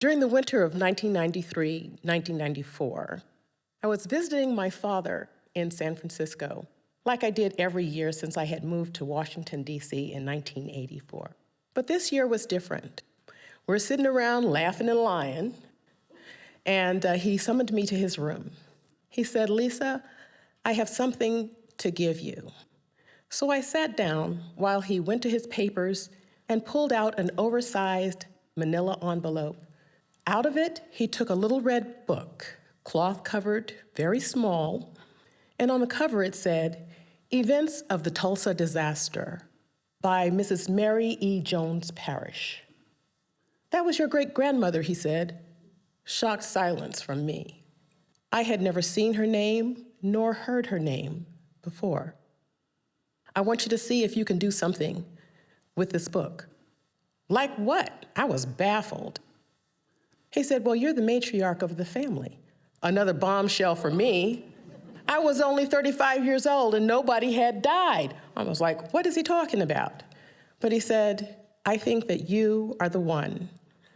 During the winter of 1993-1994, I was visiting my father in San Francisco, like I did every year since I had moved to Washington, D.C. in 1984. But this year was different. We're sitting around laughing and lying, and he summoned me to his room. He said, "Lisa, I have something to give you." So I sat down while he went to his papers and pulled out an oversized manila envelope. Out of it, he took a little red book, cloth-covered, very small, and on the cover it said, "Events of the Tulsa Disaster" by Mrs. Mary E. Jones Parrish. "That was your great-grandmother," he said. Shocked silence from me. I had never seen her name nor heard her name before. "I want you to see if you can do something with this book." "Like what?" I was baffled. He said, "Well, you're the matriarch of the family." Another bombshell for me. I was only 35 years old and nobody had died. I was like, what is he talking about? But he said, "I think that you are the one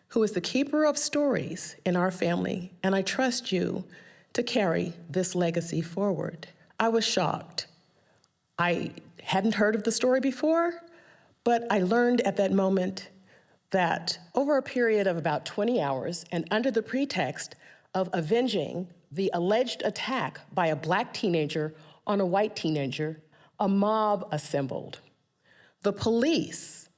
who is the keeper of stories in our family, and I trust you to carry this legacy forward." I was shocked. I hadn't heard of the story before, but I learned at that moment that over a period of about 20 hours and under the pretext of avenging the alleged attack by a Black teenager on a white teenager, a mob assembled. The police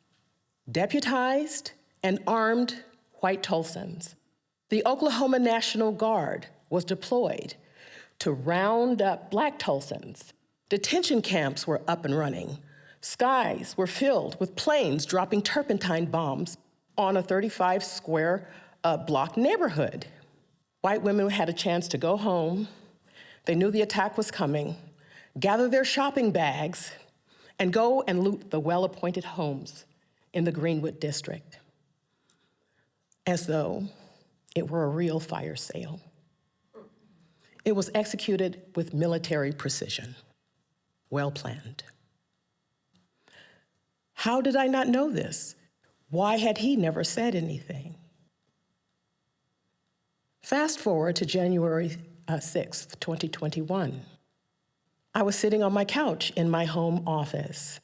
deputized and armed white Tulsans. The Oklahoma National Guard was deployed to round up Black Tulsans. Detention camps were up and running. Skies were filled with planes dropping turpentine bombs on a 35 square block neighborhood. White women had a chance to go home. They knew the attack was coming, gather their shopping bags, and go and loot the well-appointed homes in the Greenwood district, as though it were a real fire sale. It was executed with military precision, well planned. How did I not know this? Why had he never said anything? Fast forward to January 6th, 2021. I was sitting on my couch in my home office.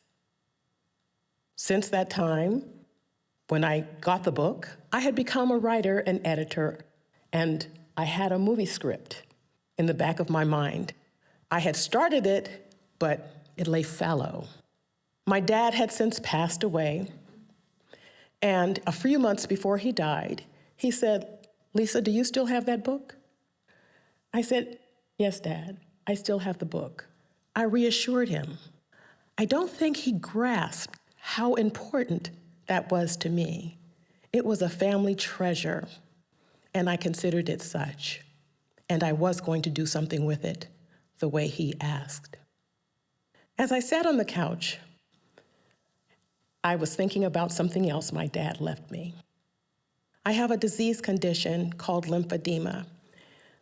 Since that time, when I got the book, I had become a writer and editor, and I had a movie script in the back of my mind. I had started it, but it lay fallow. My dad had since passed away, and a few months before he died, he said, "Lisa, do you still have that book?" I said, "Yes, Dad, I still have the book." I reassured him. I don't think he grasped how important that was to me. It was a family treasure, and I considered it such, and I was going to do something with it the way he asked. As I sat on the couch, I was thinking about something else my dad left me. I have a disease condition called lymphedema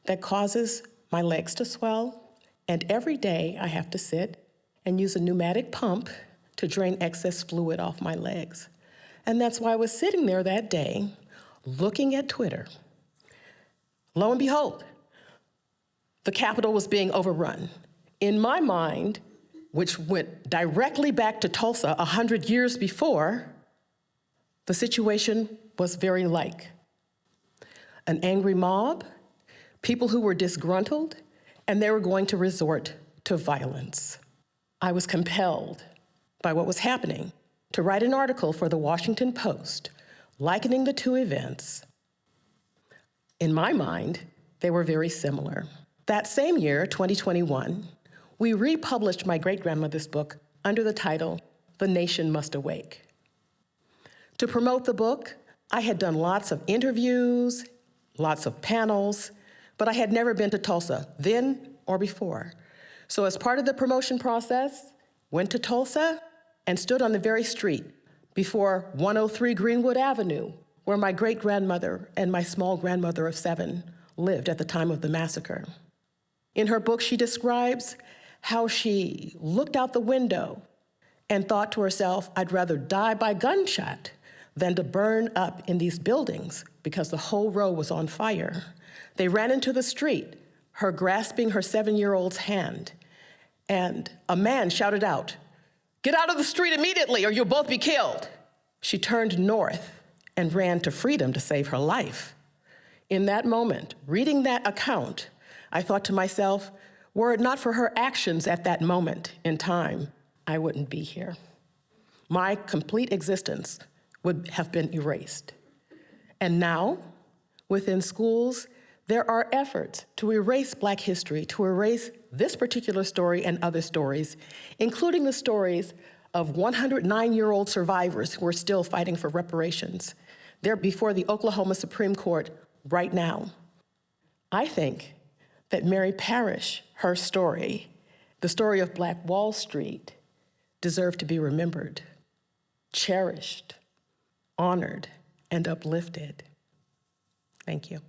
that causes my legs to swell, and every day I have to sit and use a pneumatic pump to drain excess fluid off my legs. And that's why I was sitting there that day looking at Twitter. Lo and behold, the Capitol was being overrun. In my mind, which went directly back to Tulsa 100 years before, the situation was very like an angry mob, people who were disgruntled, and they were going to resort to violence. I was compelled by what was happening to write an article for the Washington Post, likening the two events. In my mind, they were very similar. That same year, 2021, we republished my great-grandmother's book under the title, "The Nation Must Awake." To promote the book, I had done lots of interviews, lots of panels, but I had never been to Tulsa, then or before. So as part of the promotion process, went to Tulsa and stood on the very street before 103 Greenwood Avenue, where my great-grandmother and my small grandmother of 7 lived at the time of the massacre. In her book, she describes how she looked out the window and thought to herself, "I'd rather die by gunshot than to burn up in these buildings because the whole row was on fire. They ran into the street, her grasping her 7-year-old's hand, and a man shouted out, "Get out of the street immediately or you'll both be killed." She turned north and ran to freedom to save her life. In that moment, reading that account, I thought to myself, were it not for her actions at that moment in time, I wouldn't be here. My complete existence would have been erased. And now, within schools, there are efforts to erase Black history, to erase this particular story and other stories, including the stories of 109-year-old survivors who are still fighting for reparations. They're before the Oklahoma Supreme Court right now. I think that Mary Parrish, her story, the story of Black Wall Street, deserve to be remembered, cherished, honored, and uplifted. Thank you.